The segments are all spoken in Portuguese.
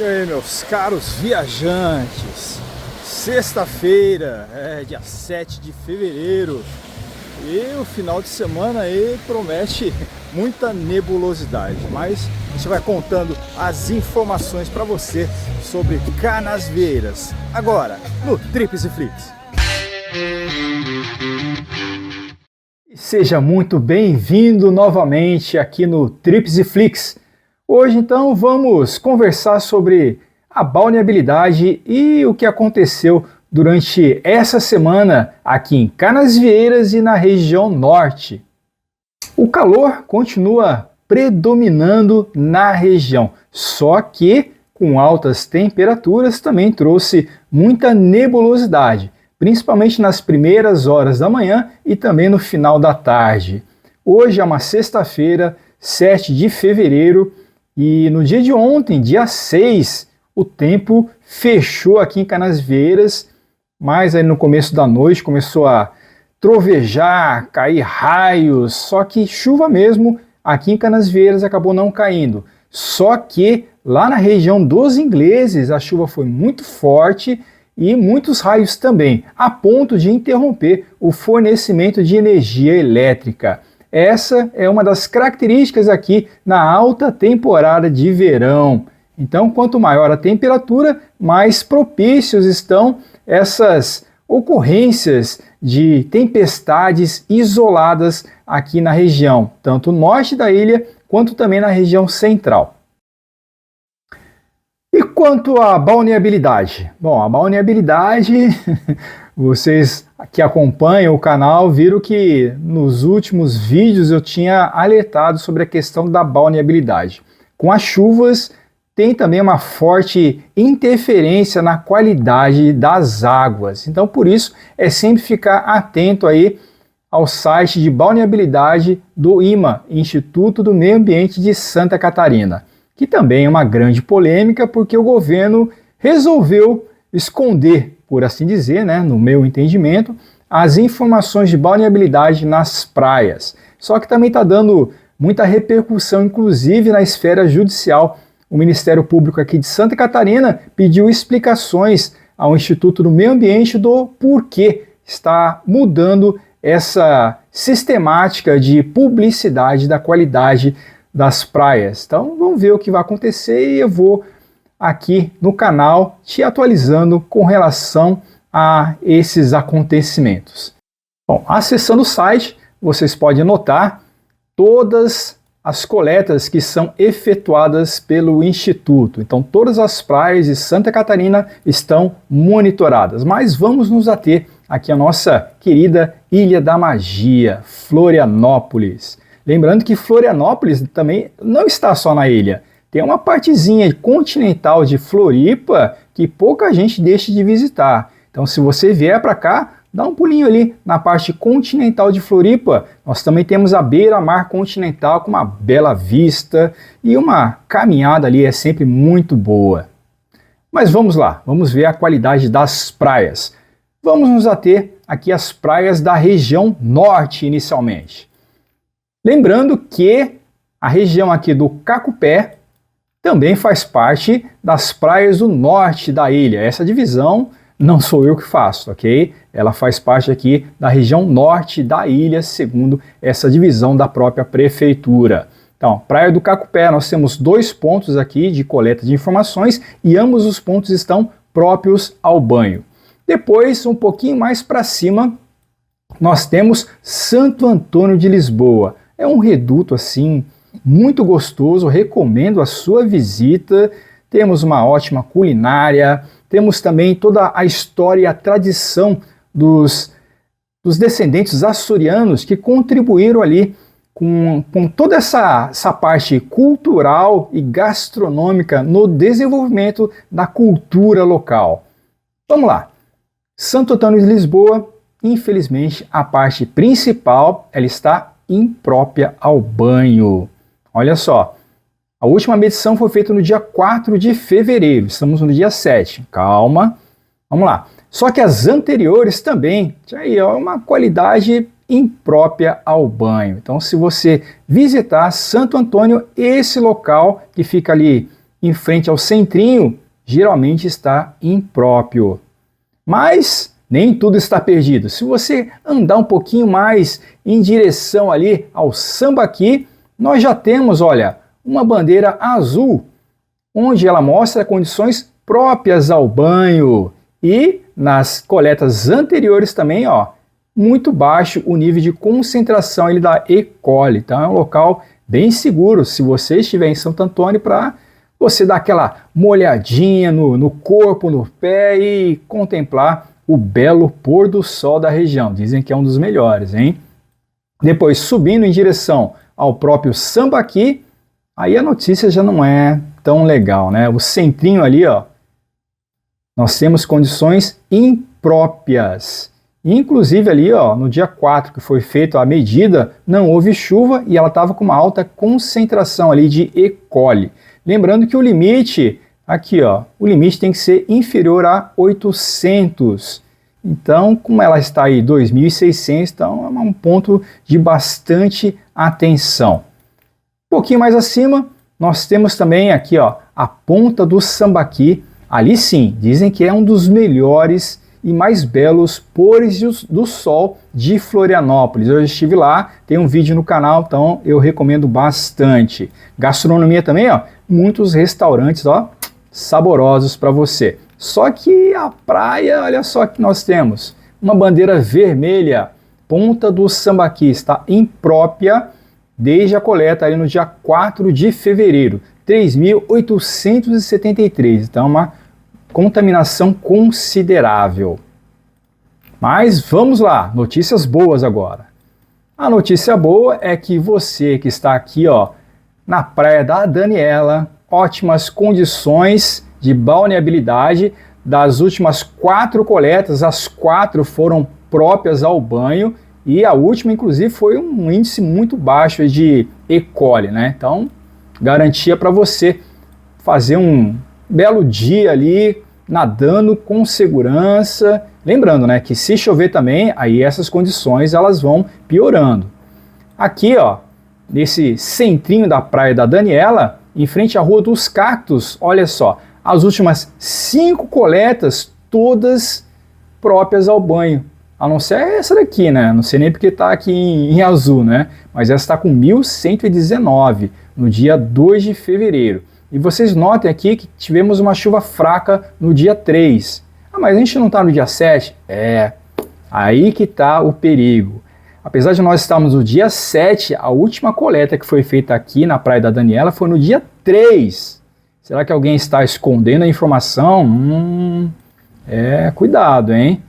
E aí, meus caros viajantes, sexta-feira, dia 7 de fevereiro, e o final de semana aí promete muita nebulosidade, mas a gente vai contando as informações para você sobre Canasvieiras, agora no Trips e Flix. Seja muito bem-vindo novamente aqui no Trips e Flix. Hoje, então, vamos conversar sobre a balneabilidade e o que aconteceu durante essa semana aqui em Canasvieiras e na região norte. O calor continua predominando na região, só que com altas temperaturas também trouxe muita nebulosidade, principalmente nas primeiras horas da manhã e também no final da tarde. Hoje é uma sexta-feira, 7 de fevereiro, e no dia de ontem, dia 6, o tempo fechou aqui em Canasvieiras, mas aí no começo da noite começou a trovejar, cair raios, só que chuva mesmo aqui em Canasvieiras acabou não caindo. Só que lá na região dos ingleses a chuva foi muito forte e muitos raios também, a ponto de interromper o fornecimento de energia elétrica. Essa é uma das características aqui na alta temporada de verão. Então, quanto maior a temperatura, mais propícios estão essas ocorrências de tempestades isoladas aqui na região, tanto norte da ilha quanto também na região central. E quanto à balneabilidade? Bom, a balneabilidade, vocês que acompanham o canal viram que nos últimos vídeos eu tinha alertado sobre a questão da balneabilidade. Com as chuvas, tem também uma forte interferência na qualidade das águas. Então, por isso, é sempre ficar atento aí ao site de balneabilidade do IMA, Instituto do Meio Ambiente de Santa Catarina, que também é uma grande polêmica porque o governo resolveu esconder, por assim dizer, né, no meu entendimento, as informações de balneabilidade nas praias. Só que também está dando muita repercussão, inclusive na esfera judicial. O Ministério Público aqui de Santa Catarina pediu explicações ao Instituto do Meio Ambiente do porquê está mudando essa sistemática de publicidade da qualidade das praias. Então vamos ver o que vai acontecer e eu vou aqui no canal te atualizando com relação a esses acontecimentos. Bom, acessando o site, vocês podem notar todas as coletas que são efetuadas pelo Instituto. Então todas as praias de Santa Catarina estão monitoradas, mas vamos nos ater aqui à nossa querida Ilha da Magia, Florianópolis. Lembrando que Florianópolis também não está só na ilha. Tem uma partezinha continental de Floripa que pouca gente deixa de visitar. Então, se você vier para cá, dá um pulinho ali na parte continental de Floripa. Nós também temos a beira-mar continental com uma bela vista e uma caminhada ali é sempre muito boa. Mas vamos lá, vamos ver a qualidade das praias. Vamos nos ater aqui às praias da região norte inicialmente. Lembrando que a região aqui do Cacupé também faz parte das praias do norte da ilha. Essa divisão não sou eu que faço, ok? Ela faz parte aqui da região norte da ilha, segundo essa divisão da própria prefeitura. Então, Praia do Cacupé, nós temos 2 pontos aqui de coleta de informações e ambos os pontos estão próprios ao banho. Depois, um pouquinho mais para cima, nós temos Santo Antônio de Lisboa. É um reduto assim muito gostoso, recomendo a sua visita. Temos uma ótima culinária, temos também toda a história e a tradição dos descendentes açorianos que contribuíram ali com toda essa parte cultural e gastronômica no desenvolvimento da cultura local. Vamos lá. Santo Antônio de Lisboa, infelizmente, a parte principal ela está imprópria ao banho. Olha só, a última medição foi feita no dia 4 de fevereiro, estamos no dia 7. Calma, vamos lá. Só que as anteriores também tinha uma qualidade imprópria ao banho. Então, se você visitar Santo Antônio, esse local que fica ali em frente ao centrinho, geralmente está impróprio. Mas nem tudo está perdido. Se você andar um pouquinho mais em direção ali ao Sambaqui, nós já temos, olha, uma bandeira azul, onde ela mostra condições próprias ao banho. E nas coletas anteriores também, ó, muito baixo o nível de concentração ali da E. coli. Então é um local bem seguro se você estiver em Santo Antônio para você dar aquela molhadinha no corpo, no pé e contemplar o belo pôr do sol da região. Dizem que é um dos melhores, hein? Depois, subindo em direção ao próprio Sambaqui, aí a notícia já não é tão legal, né? O centrinho ali, ó, nós temos condições impróprias. Inclusive ali, ó, no dia 4 que foi feita a medida, não houve chuva e ela estava com uma alta concentração ali de E. coli. Lembrando que o limite, aqui ó, o limite tem que ser inferior a 800. Então, como ela está aí 2.600, então é um ponto de bastante atenção. Um pouquinho mais acima, nós temos também aqui ó, a ponta do Sambaqui. Ali sim, dizem que é um dos melhores e mais belos pôres do sol de Florianópolis. Eu já estive lá, tem um vídeo no canal, então eu recomendo bastante. Gastronomia também, ó, muitos restaurantes, ó, saborosos para você. Só que a praia, olha só que nós temos, uma bandeira vermelha, ponta do Sambaqui, está imprópria desde a coleta ali no dia 4 de fevereiro, 3.873, então uma contaminação considerável. Mas vamos lá, notícias boas agora. A notícia boa é que você que está aqui ó, na Praia da Daniela, ótimas condições de balneabilidade. Das últimas 4 coletas, as 4 foram próprias ao banho e a última inclusive foi um índice muito baixo de E. coli, né? Então, garantia para você fazer um belo dia ali, nadando com segurança. Lembrando, né, que se chover também, aí essas condições elas vão piorando. Aqui, ó, nesse centrinho da Praia da Daniela, em frente à Rua dos Cactos, olha só, as últimas 5 coletas, todas próprias ao banho. A não ser essa daqui, né? Não sei nem porque está aqui em azul, né? Mas essa está com 1.119 no dia 2 de fevereiro. E vocês notem aqui que tivemos uma chuva fraca no dia 3. Ah, mas a gente não está no dia 7? É, aí que está o perigo. Apesar de nós estarmos no dia 7, a última coleta que foi feita aqui na Praia da Daniela foi no dia 3. Será que alguém está escondendo a informação? Cuidado, hein?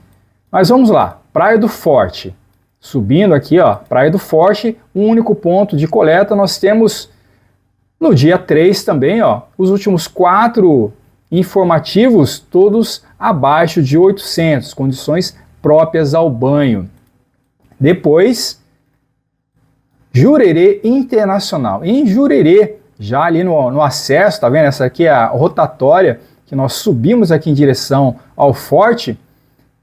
Mas vamos lá, Praia do Forte. Subindo aqui, ó, Praia do Forte, um único ponto de coleta, nós temos no dia 3 também, ó, os últimos 4 informativos, todos abaixo de 800, condições próprias ao banho. Depois, Jurerê Internacional. Em Jurerê, já ali no acesso, tá vendo? Essa aqui é a rotatória que nós subimos aqui em direção ao forte.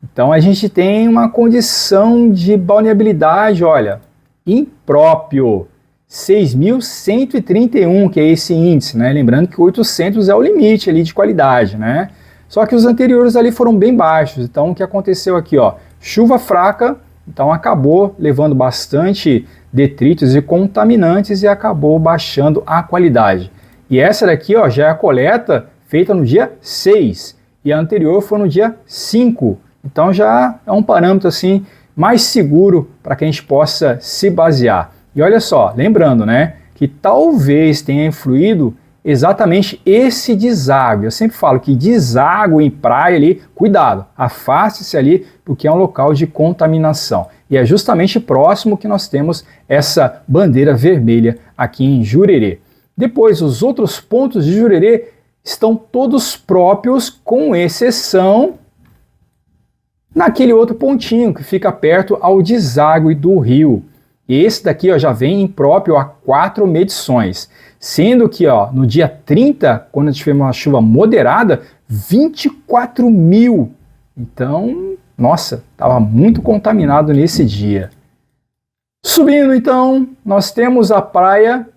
Então a gente tem uma condição de balneabilidade, olha, impróprio. 6.131, que é esse índice, né? Lembrando que 800 é o limite ali de qualidade, né? Só que os anteriores ali foram bem baixos. Então o que aconteceu aqui, ó, chuva fraca, então acabou levando bastante detritos e contaminantes e acabou baixando a qualidade. E essa daqui, ó, já é a coleta feita no dia 6 e a anterior foi no dia 5. Então já é um parâmetro assim mais seguro para que a gente possa se basear. E olha só, lembrando, né, que talvez tenha influído exatamente esse deságue. Eu sempre falo que deságue em praia ali, cuidado, afaste-se ali, porque é um local de contaminação. E é justamente próximo que nós temos essa bandeira vermelha aqui em Jurerê. Depois, os outros pontos de Jurerê estão todos próprios, com exceção naquele outro pontinho que fica perto ao deságue do rio. E esse daqui ó, já vem impróprio a 4 medições, sendo que ó, no dia 30, quando a gente tivemos uma chuva moderada, 24.000. Então, nossa, estava muito contaminado nesse dia. Subindo então, nós temos a praia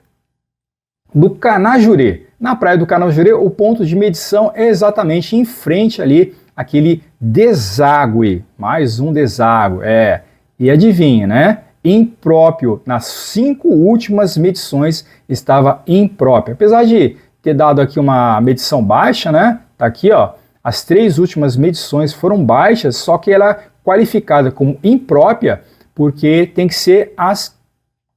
do Canajurê. Na Praia do Canavajurê, o ponto de medição é exatamente em frente ali, aquele deságue, mais um deságue, e adivinha, né? Impróprio, nas 5 últimas medições estava impróprio, apesar de ter dado aqui uma medição baixa, né? Tá aqui, ó, as 3 últimas medições foram baixas, só que ela é qualificada como imprópria, porque tem que ser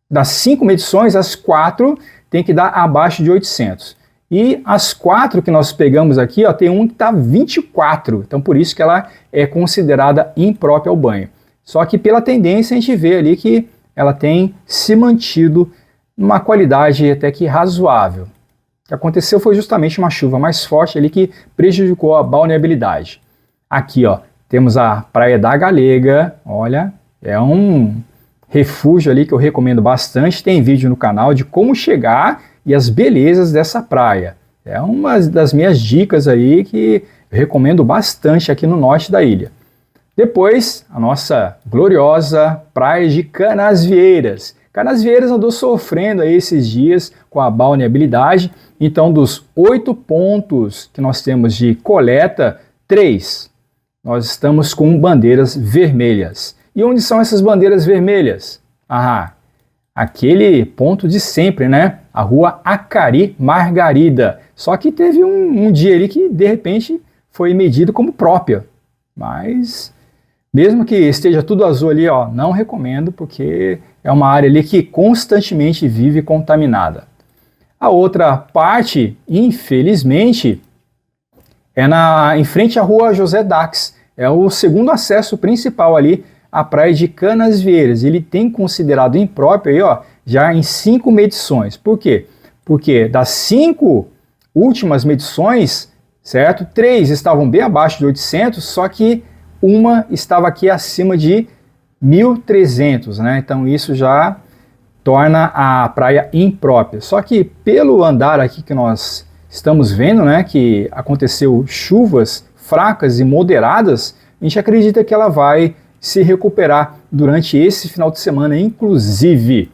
das 5 medições, as 4 tem que dar abaixo de 800. E as 4 que nós pegamos aqui, ó, tem um que está 24, então por isso que ela é considerada imprópria ao banho. Só que pela tendência a gente vê ali que ela tem se mantido numa qualidade até que razoável. O que aconteceu foi justamente uma chuva mais forte ali que prejudicou a balneabilidade. Aqui, ó, temos a Praia da Galega, olha, é um refúgio ali que eu recomendo bastante, tem vídeo no canal de como chegar e as belezas dessa praia. É uma das minhas dicas aí que eu recomendo bastante aqui no norte da ilha. Depois, a nossa gloriosa Praia de Canasvieiras. Canasvieiras andou sofrendo aí esses dias com a balneabilidade, então dos 8 pontos que nós temos de coleta, 3 nós estamos com bandeiras vermelhas. E onde são essas bandeiras vermelhas? Aquele ponto de sempre, né? A rua Acari Margarida. Só que teve um dia ali que de repente foi medido como própria. Mas mesmo que esteja tudo azul ali, ó, não recomendo, porque é uma área ali que constantemente vive contaminada. A outra parte, infelizmente, é em frente à rua José Dax. É o segundo acesso principal ali à Praia de Canasvieiras. Ele tem considerado impróprio aí, ó, já em 5 medições. Por quê? Porque das 5 últimas medições, certo? 3 estavam bem abaixo de 800, só que uma estava aqui acima de 1.300, né? Então isso já torna a praia imprópria. Só que pelo andar aqui que nós estamos vendo, né, que aconteceu chuvas fracas e moderadas, a gente acredita que ela vai se recuperar durante esse final de semana, inclusive.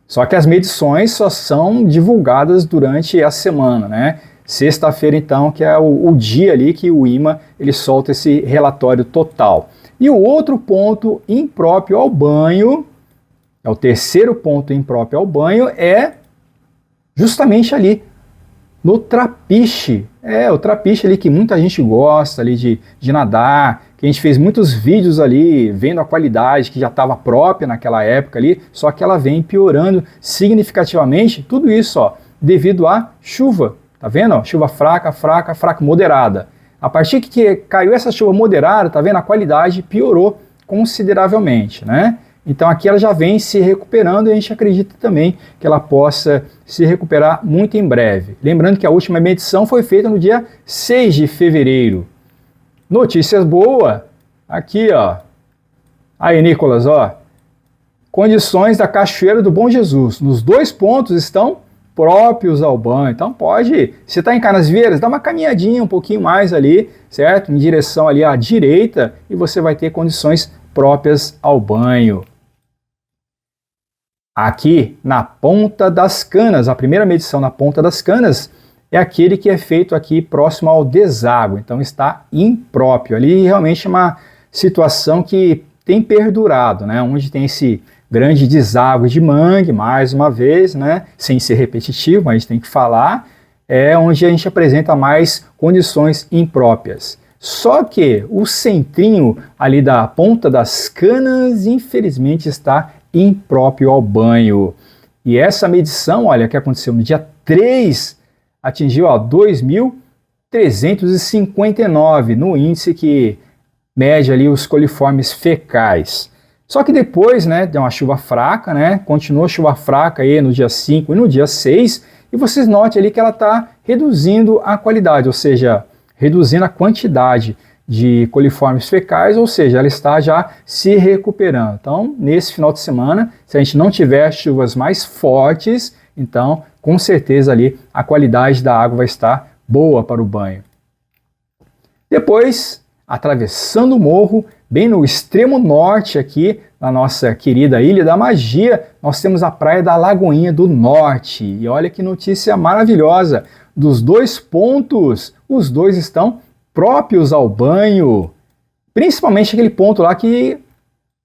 Só que as medições só são divulgadas durante a semana, né? Sexta-feira, então, que é o dia ali que o IMA ele solta esse relatório total. E o outro ponto impróprio ao banho, é o terceiro ponto impróprio ao banho, é justamente ali no Trapiche. O Trapiche ali que muita gente gosta ali de nadar, que a gente fez muitos vídeos ali vendo a qualidade que já estava própria naquela época ali, só que ela vem piorando significativamente, tudo isso ó, devido à chuva. Tá vendo? Ó, chuva fraca, fraca, fraca, moderada. A partir que caiu essa chuva moderada, tá vendo? A qualidade piorou consideravelmente, né? Então aqui ela já vem se recuperando e a gente acredita também que ela possa se recuperar muito em breve. Lembrando que a última medição foi feita no dia 6 de fevereiro. Notícias boas, aqui ó. Aí Nicolas, ó. Condições da Cachoeira do Bom Jesus. Nos 2 pontos estão próprios ao banho. Então pode, se está em Canasvieiras, dá uma caminhadinha um pouquinho mais ali, certo? Em direção ali à direita e você vai ter condições próprias ao banho. Aqui na Ponta das Canas, a primeira medição na Ponta das Canas é aquele que é feito aqui próximo ao deságue, então está impróprio. Ali realmente é uma situação que tem perdurado, né? Onde tem esse grande deságue de mangue, mais uma vez, né? Sem ser repetitivo, mas a gente tem que falar, é onde a gente apresenta mais condições impróprias. Só que o centrinho ali da Ponta das Canas, infelizmente, está impróprio ao banho. E essa medição, olha, que aconteceu no dia 3, atingiu 2.359 no índice que mede ali os coliformes fecais. Só que depois, né, deu uma chuva fraca, né, continuou a chuva fraca aí no dia 5 e no dia 6, e vocês notem ali que ela está reduzindo a qualidade, ou seja, reduzindo a quantidade de coliformes fecais, ou seja, ela está já se recuperando. Então, nesse final de semana, se a gente não tiver chuvas mais fortes, então, com certeza ali a qualidade da água vai estar boa para o banho. Depois, atravessando o morro, bem no extremo norte aqui na nossa querida Ilha da Magia, nós temos a praia da Lagoinha do Norte. E olha que notícia maravilhosa! Dos 2 pontos, os 2 estão próprios ao banho. Principalmente aquele ponto lá que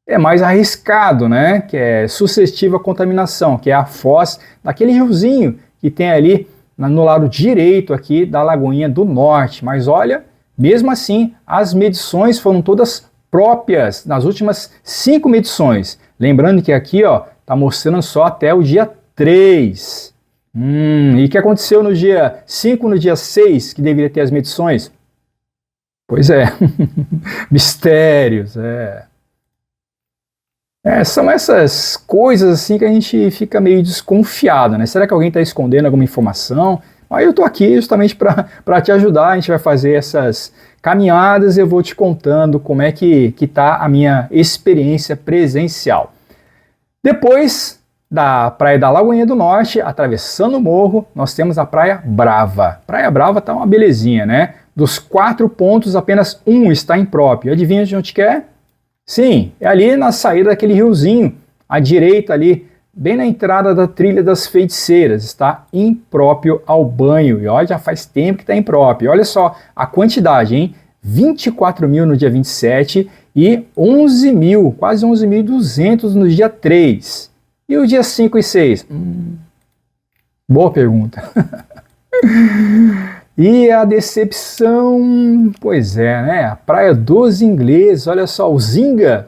é mais arriscado, né? Que é suscetível à contaminação, que é a foz daquele riozinho que tem ali no lado direito aqui da Lagoinha do Norte. Mas olha, mesmo assim, as medições foram todas próprias nas últimas 5 medições. Lembrando que aqui, ó, tá mostrando só até o dia 3. E o que aconteceu no dia 5, no dia 6, que deveria ter as medições? Pois é, mistérios, são essas coisas assim que a gente fica meio desconfiado, né? Será que alguém está escondendo alguma informação? Aí eu estou aqui justamente para te ajudar, a gente vai fazer essas caminhadas e eu vou te contando como é que está a minha experiência presencial. Depois da Praia da Lagoinha do Norte, atravessando o morro, nós temos a Praia Brava. Praia Brava tá uma belezinha, né? Dos 4 pontos, apenas 1 está impróprio. Adivinha de onde que é? Sim, é ali na saída daquele riozinho, à direita ali, bem na entrada da Trilha das Feiticeiras. Está impróprio ao banho. E olha, já faz tempo que está impróprio. Olha só a quantidade, hein? 24 mil no dia 27 e 11 mil, quase 11.200 no dia 3. E o dia 5 e 6? Boa pergunta. E a decepção, pois é, né? A Praia dos Ingleses, olha só, o Zinga,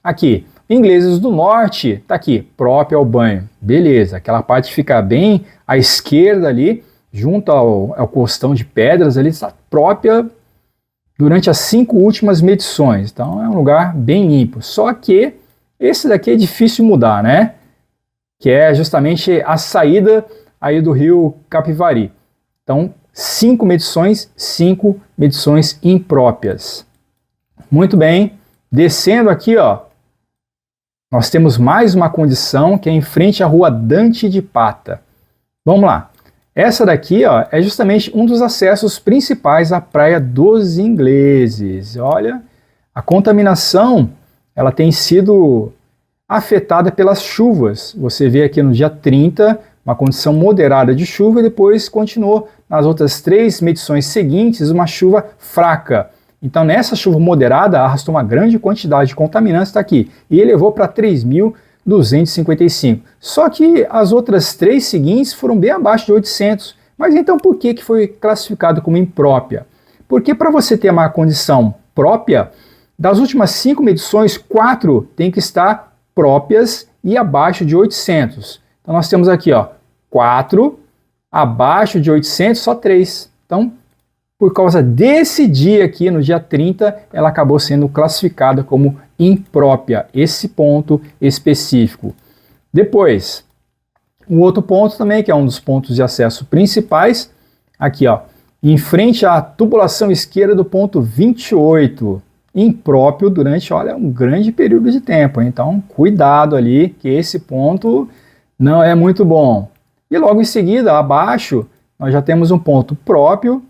aqui, Ingleses do Norte, tá aqui, próprio ao banho, beleza, aquela parte fica bem à esquerda ali, junto ao costão de pedras ali, está própria durante as 5 últimas medições, então é um lugar bem limpo, só que esse daqui é difícil mudar, né? Que é justamente a saída aí do rio Capivari, então 5 medições impróprias. Muito bem, descendo aqui, ó, nós temos mais uma condição que é em frente à rua Dante de Pata. Vamos lá. Essa daqui, ó, é justamente um dos acessos principais à Praia dos Ingleses. Olha, a contaminação, ela tem sido afetada pelas chuvas. Você vê aqui no dia 30, uma condição moderada de chuva e depois continuou nas outras 3 medições seguintes uma chuva fraca. Então nessa chuva moderada arrastou uma grande quantidade de contaminantes, está aqui, e elevou para 3.255. Só que as outras 3 seguintes foram bem abaixo de 800. Mas então por que foi classificado como imprópria? Porque para você ter uma condição própria, das últimas 5 medições, 4 tem que estar próprias e abaixo de 800. Então nós temos aqui, ó, 4, abaixo de 800, só 3. Então, por causa desse dia aqui, no dia 30, ela acabou sendo classificada como imprópria, esse ponto específico. Depois, um outro ponto também, que é um dos pontos de acesso principais, aqui, ó, em frente à tubulação esquerda do ponto 28, impróprio durante, olha, um grande período de tempo. Então, cuidado ali, que esse ponto não é muito bom. E logo em seguida, abaixo, nós já temos um ponto próprio,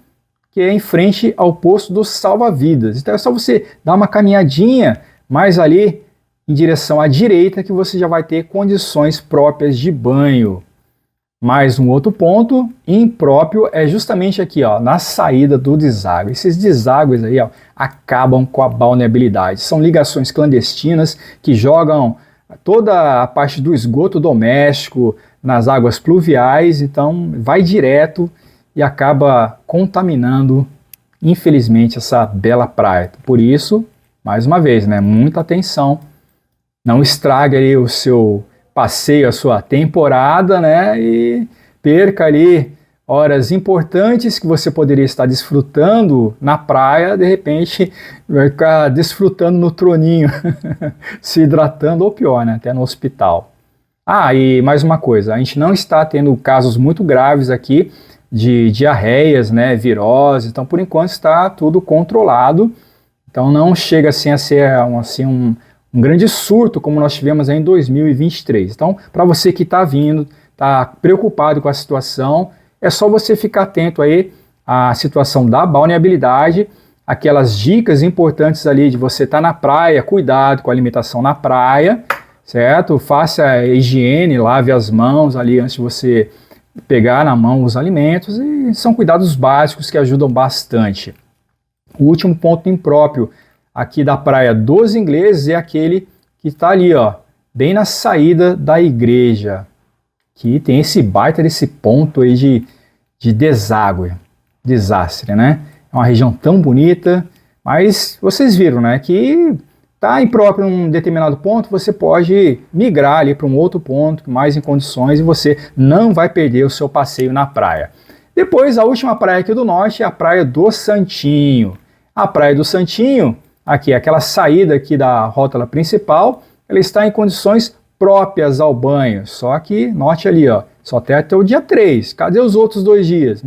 que é em frente ao posto dos salva-vidas. Então é só você dar uma caminhadinha mais ali em direção à direita que você já vai ter condições próprias de banho. Mais um outro ponto impróprio é justamente aqui, ó, na saída do deságue. Esses deságues aí, ó, acabam com a balneabilidade. São ligações clandestinas que jogam toda a parte do esgoto doméstico nas águas pluviais, então vai direto e acaba contaminando, infelizmente, essa bela praia. Por isso, mais uma vez, né, muita atenção, não estrague ali o seu passeio, a sua temporada, né, e perca ali horas importantes que você poderia estar desfrutando na praia, de repente vai ficar desfrutando no troninho, se hidratando, ou pior, né, até no hospital. Ah, e mais uma coisa, a gente não está tendo casos muito graves aqui de diarreias, né, virose, então por enquanto está tudo controlado, então não chega assim a ser um grande surto como nós tivemos em 2023. Então, para você que está vindo, está preocupado com a situação, é só você ficar atento aí à situação da balneabilidade aquelas dicas importantes ali de você estar na praia, cuidado com a alimentação na praia, certo? Faça a higiene, lave as mãos ali antes de você pegar na mão os alimentos, e são cuidados básicos que ajudam bastante. O último ponto impróprio aqui da Praia dos Ingleses é aquele que está ali, ó, bem na saída da igreja, que tem esse baita desse ponto aí de deságue, desastre, né? É uma região tão bonita, mas vocês viram, né, que está impróprio em um determinado ponto, você pode migrar ali para um outro ponto, mais em condições, e você não vai perder o seu passeio na praia. Depois, a última praia aqui do norte é a Praia do Santinho. A Praia do Santinho, aqui, aquela saída aqui da rótula principal, ela está em condições próprias ao banho, só que, note ali, ó, só até o dia 3. Cadê os outros 2 dias?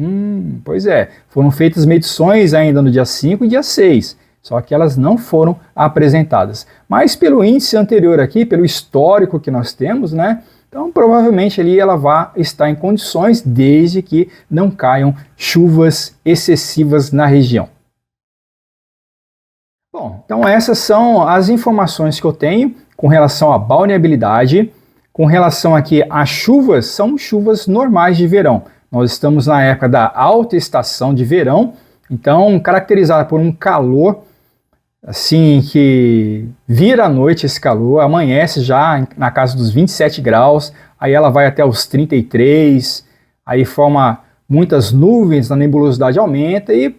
Pois é, foram feitas medições ainda no dia 5 e dia 6. Só que elas não foram apresentadas. Mas pelo índice anterior aqui, pelo histórico que nós temos, né? Então provavelmente ali ela vai estar em condições, desde que não caiam chuvas excessivas na região. Bom, então essas são as informações que eu tenho com relação à balneabilidade. Com relação aqui às chuvas, são chuvas normais de verão. Nós estamos na época da alta estação de verão, então caracterizada por um calor assim que vira à noite, esse calor, amanhece já na casa dos 27 graus, aí ela vai até os 33, aí forma muitas nuvens, a nebulosidade aumenta e,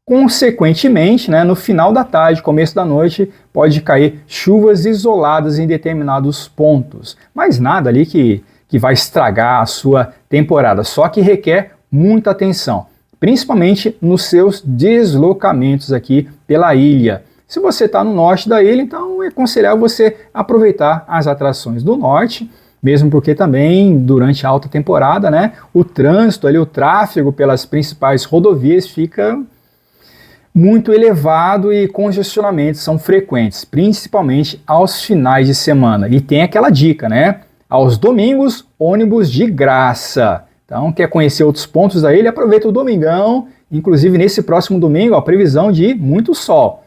consequentemente, né, no final da tarde, começo da noite, pode cair chuvas isoladas em determinados pontos, mas nada ali que vai estragar a sua temporada, só que requer muita atenção, principalmente nos seus deslocamentos aqui pela ilha. Se você está no norte da ilha, então é aconselhável você aproveitar as atrações do norte, mesmo porque também durante a alta temporada, né, o trânsito ali, o tráfego pelas principais rodovias fica muito elevado e congestionamentos são frequentes, principalmente aos finais de semana. E tem aquela dica, né? Aos domingos, ônibus de graça. Então, quer conhecer outros pontos da ilha, aproveita o domingão. Inclusive, nesse próximo domingo, a previsão de muito sol.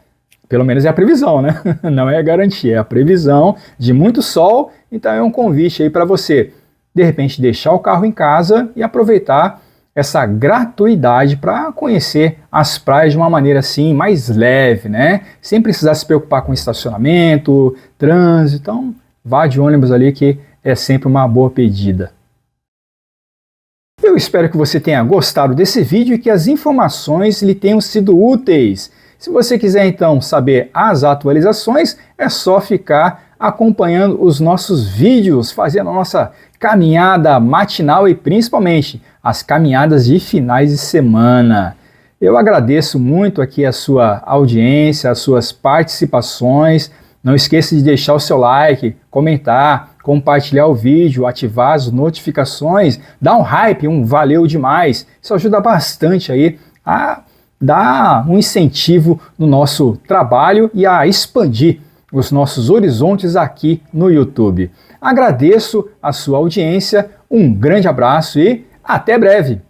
Pelo menos é a previsão, né? Não é a garantia, é a previsão de muito sol. Então, é um convite aí para você, de repente, deixar o carro em casa e aproveitar essa gratuidade para conhecer as praias de uma maneira assim mais leve, né? Sem precisar se preocupar com estacionamento, trânsito. Então, vá de ônibus ali que é sempre uma boa pedida. Eu espero que você tenha gostado desse vídeo e que as informações lhe tenham sido úteis. Se você quiser então saber as atualizações, é só ficar acompanhando os nossos vídeos, fazendo a nossa caminhada matinal e principalmente as caminhadas de finais de semana. Eu agradeço muito aqui a sua audiência, as suas participações. Não esqueça de deixar o seu like, comentar, compartilhar o vídeo, ativar as notificações, dar um hype, um valeu demais. Isso ajuda bastante aí a dar um incentivo no nosso trabalho e a expandir os nossos horizontes aqui no YouTube. Agradeço a sua audiência, um grande abraço e até breve!